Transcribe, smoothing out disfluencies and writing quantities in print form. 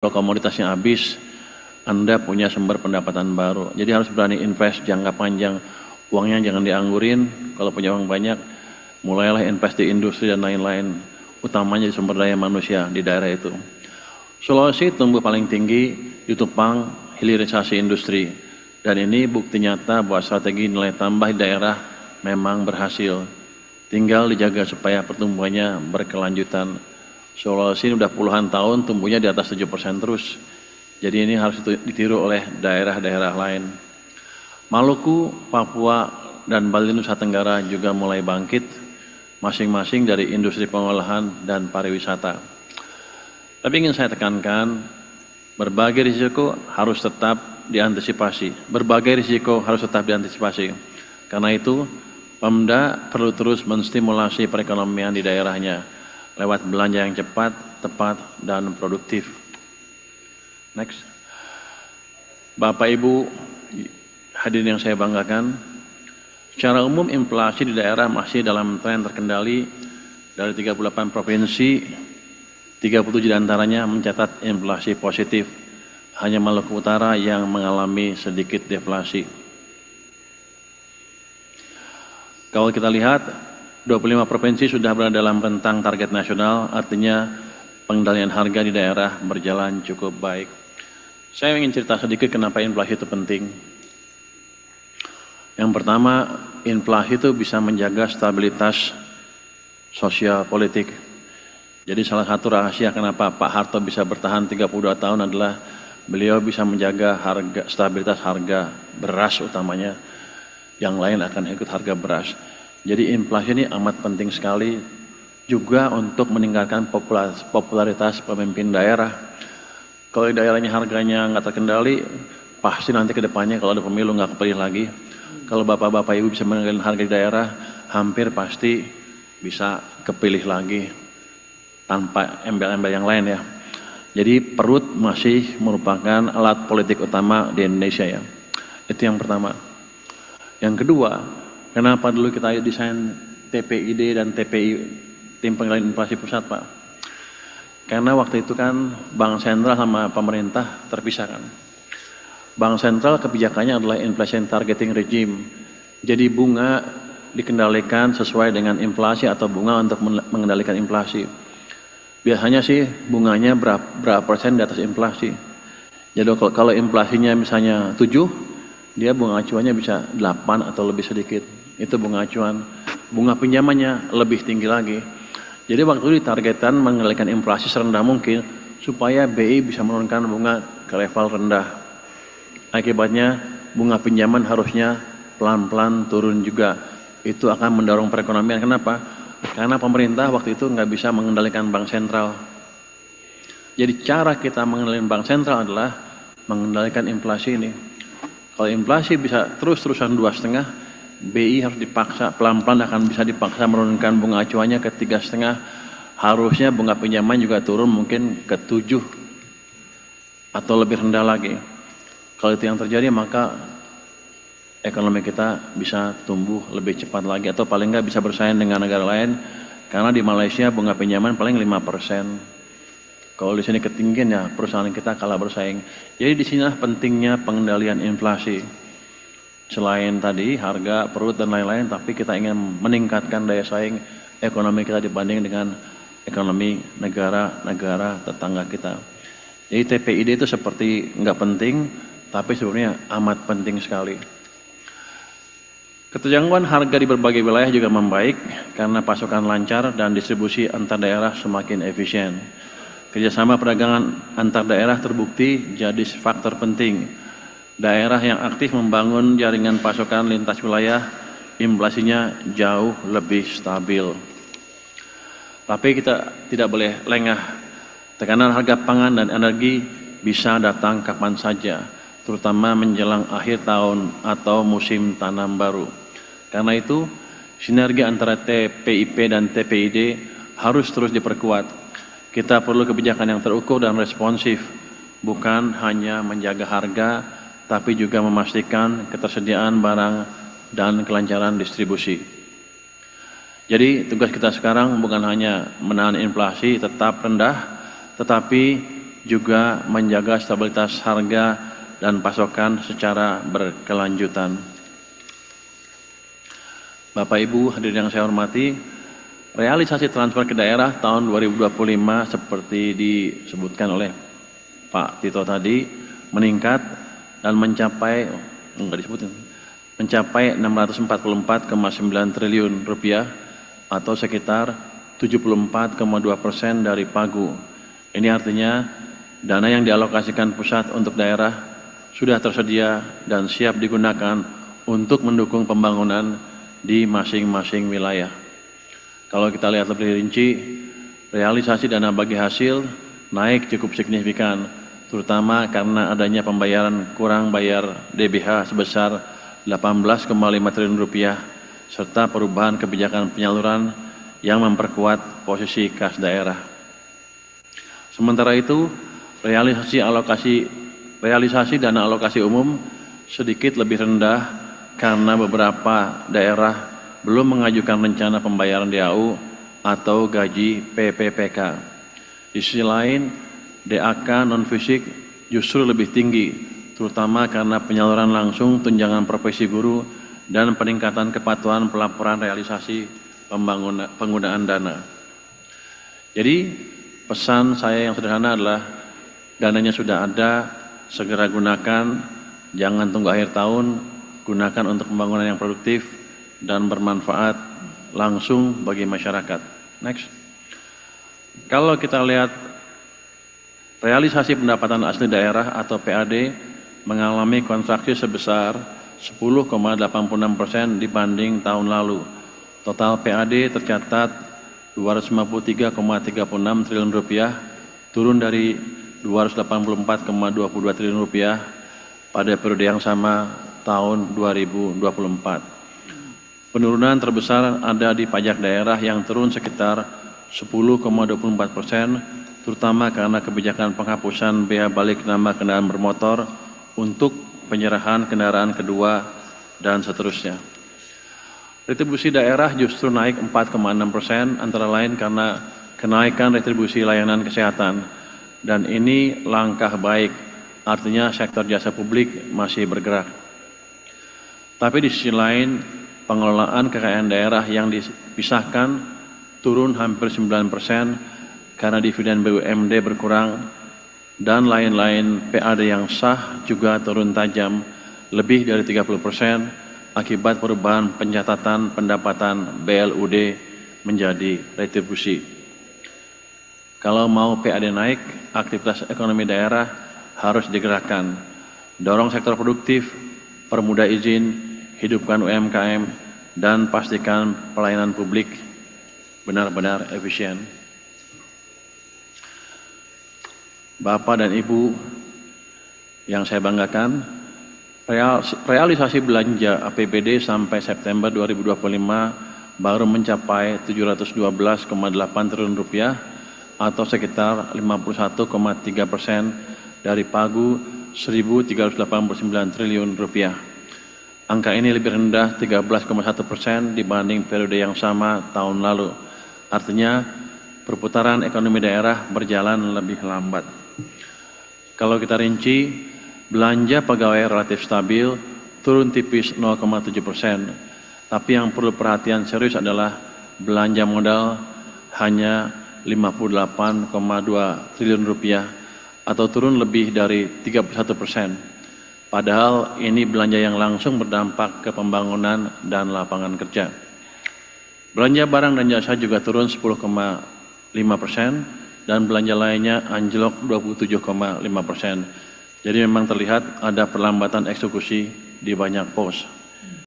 Kalau komoditasnya habis, Anda punya sumber pendapatan baru. Jadi harus berani invest jangka panjang. Uangnya jangan dianggurin, kalau punya uang banyak, mulailah invest di industri dan lain-lain. Utamanya di sumber daya manusia di daerah itu. Sulawesi tumbuh paling tinggi ditopang hilirisasi industri. Dan ini bukti nyata bahwa strategi nilai tambah di daerah memang berhasil. Tinggal dijaga supaya pertumbuhannya berkelanjutan. Sulawesi ini udah puluhan tahun tumbuhnya di atas 7% terus. Jadi ini harus ditiru oleh daerah-daerah lain. Maluku, Papua, dan Bali Nusa Tenggara juga mulai bangkit, masing-masing dari industri pengolahan dan pariwisata. Tapi ingin saya tekankan, berbagai risiko harus tetap diantisipasi. Berbagai risiko harus tetap diantisipasi. Karena itu, Pemda perlu terus menstimulasi perekonomian di daerahnya lewat belanja yang cepat, tepat, dan produktif. Next. Bapak Ibu hadirin yang saya banggakan, secara umum inflasi di daerah masih dalam tren terkendali. Dari 38 provinsi, 37 diantaranya mencatat inflasi positif. Hanya Maluku Utara yang mengalami sedikit deflasi. Kalau kita lihat, 25 provinsi sudah berada dalam rentang target nasional, artinya pengendalian harga di daerah berjalan cukup baik. Saya ingin cerita sedikit kenapa inflasi itu penting. Yang pertama, inflasi itu bisa menjaga stabilitas sosial politik. Jadi salah satu rahasia kenapa Pak Harto bisa bertahan 32 tahun adalah beliau bisa menjaga stabilitas harga beras utamanya. Yang lain akan ikut harga beras. Jadi inflasi ini amat penting sekali juga untuk meningkatkan popularitas pemimpin daerah. Kalau di daerahnya harganya nggak terkendali, pasti nanti ke depannya kalau ada pemilu nggak kepilih lagi. Kalau bapak-bapak ibu bisa mengendalikan harga di daerah, hampir pasti bisa kepilih lagi tanpa embel-embel yang lain ya. Jadi perut masih merupakan alat politik utama di Indonesia ya. Itu yang pertama. Yang kedua, kenapa dulu kita desain TPID dan TPI, Tim Pengendalian Inflasi Pusat, Pak? Karena waktu itu kan Bank Sentral sama pemerintah terpisahkan. Bank Sentral kebijakannya adalah inflation targeting regime. Jadi bunga dikendalikan sesuai dengan inflasi atau bunga untuk mengendalikan inflasi. Biasanya sih bunganya berapa persen di atas inflasi. Jadi kalau inflasinya misalnya 7, dia bunga acuannya bisa 8 atau lebih sedikit. Itu bunga acuan. Bunga pinjamannya lebih tinggi lagi. Jadi waktu itu ditargetkan mengendalikan inflasi serendah mungkin supaya BI bisa menurunkan bunga ke level rendah. Akibatnya bunga pinjaman harusnya pelan-pelan turun juga. Itu akan mendorong perekonomian. Kenapa? Karena pemerintah waktu itu nggak bisa mengendalikan bank sentral. Jadi cara kita mengendalikan bank sentral adalah mengendalikan inflasi ini. Kalau inflasi bisa terus-terusan 2,5, BI harus dipaksa, pelan-pelan akan bisa dipaksa menurunkan bunga acuannya ke 3,5. Harusnya bunga pinjaman juga turun mungkin ke 7 atau lebih rendah lagi. Kalau itu yang terjadi maka ekonomi kita bisa tumbuh lebih cepat lagi atau paling nggak bisa bersaing dengan negara lain. Karena di Malaysia bunga pinjaman paling 5%. Kalau di sini ketinggian ya perusahaan kita kalah bersaing. Jadi di sinilah pentingnya pengendalian inflasi. Selain tadi harga, perut dan lain-lain, tapi kita ingin meningkatkan daya saing ekonomi kita dibanding dengan ekonomi negara-negara tetangga kita. Jadi TPID itu seperti nggak penting, tapi sebenarnya amat penting sekali. Keterjangkauan harga di berbagai wilayah juga membaik karena pasokan lancar dan distribusi antar daerah semakin efisien. Kerjasama perdagangan antar daerah terbukti jadi faktor penting. Daerah yang aktif membangun jaringan pasokan lintas wilayah, inflasinya jauh lebih stabil. Tapi kita tidak boleh lengah. Tekanan harga pangan dan energi bisa datang kapan saja, terutama menjelang akhir tahun atau musim tanam baru. Karena itu, sinergi antara TPIP dan TPID harus terus diperkuat. Kita perlu kebijakan yang terukur dan responsif, bukan hanya menjaga harga, tapi juga memastikan ketersediaan barang dan kelancaran distribusi. Jadi tugas kita sekarang bukan hanya menahan inflasi tetap rendah, tetapi juga menjaga stabilitas harga dan pasokan secara berkelanjutan. Bapak Ibu hadirin yang saya hormati, realisasi transfer ke daerah tahun 2025 seperti disebutkan oleh Pak Tito tadi meningkat dan mencapai 644,9 triliun rupiah atau sekitar 74,2% dari pagu. Ini artinya dana yang dialokasikan pusat untuk daerah sudah tersedia dan siap digunakan untuk mendukung pembangunan di masing-masing wilayah. Kalau kita lihat lebih rinci, realisasi dana bagi hasil naik cukup signifikan, terutama karena adanya pembayaran kurang bayar DBH sebesar 18,5 triliun rupiah serta perubahan kebijakan penyaluran yang memperkuat posisi kas daerah. Sementara itu, realisasi dana alokasi umum sedikit lebih rendah karena beberapa daerah belum mengajukan rencana pembayaran DAU atau gaji PPPK. Di sisi lain, DAK non-fisik justru lebih tinggi, terutama karena penyaluran langsung tunjangan profesi guru dan peningkatan kepatuhan pelaporan realisasi penggunaan dana. Jadi pesan saya yang sederhana adalah dananya sudah ada, segera gunakan, jangan tunggu akhir tahun, gunakan untuk pembangunan yang produktif dan bermanfaat langsung bagi masyarakat. Next. Kalau kita lihat realisasi pendapatan asli daerah atau PAD mengalami kontraksi sebesar 10,86% dibanding tahun lalu. Total PAD tercatat 253,36 triliun rupiah, turun dari 284,22 triliun rupiah pada periode yang sama tahun 2024. Penurunan terbesar ada di pajak daerah yang turun sekitar 10,24%, terutama karena kebijakan penghapusan bea balik nama kendaraan bermotor untuk penyerahan kendaraan kedua dan seterusnya. Retribusi daerah justru naik 4,6%, antara lain karena kenaikan retribusi layanan kesehatan, dan ini langkah baik, artinya sektor jasa publik masih bergerak. Tapi di sisi lain, pengelolaan kekayaan daerah yang dipisahkan turun hampir 9% karena dividen BUMD berkurang dan lain-lain. PAD yang sah juga turun tajam lebih dari 30% akibat perubahan pencatatan pendapatan BLUD menjadi retribusi. Kalau mau PAD naik, aktivitas ekonomi daerah harus digerakkan. Dorong sektor produktif, permudah izin, hidupkan UMKM, dan pastikan pelayanan publik benar-benar efisien. Bapak dan Ibu yang saya banggakan, realisasi belanja APBD sampai September 2025 baru mencapai 712,8 triliun rupiah atau sekitar 51,3% dari pagu 1.389 triliun rupiah. Angka ini lebih rendah 13,1% dibanding periode yang sama tahun lalu. Artinya perputaran ekonomi daerah berjalan lebih lambat. Kalau kita rinci, belanja pegawai relatif stabil, turun tipis 0,7%. Tapi yang perlu perhatian serius adalah belanja modal hanya 58,2 triliun rupiah atau turun lebih dari 31%. Padahal ini belanja yang langsung berdampak ke pembangunan dan lapangan kerja. Belanja barang dan jasa juga turun 10,5% dan belanja lainnya anjlok 27,5%. Jadi memang terlihat ada perlambatan eksekusi di banyak pos.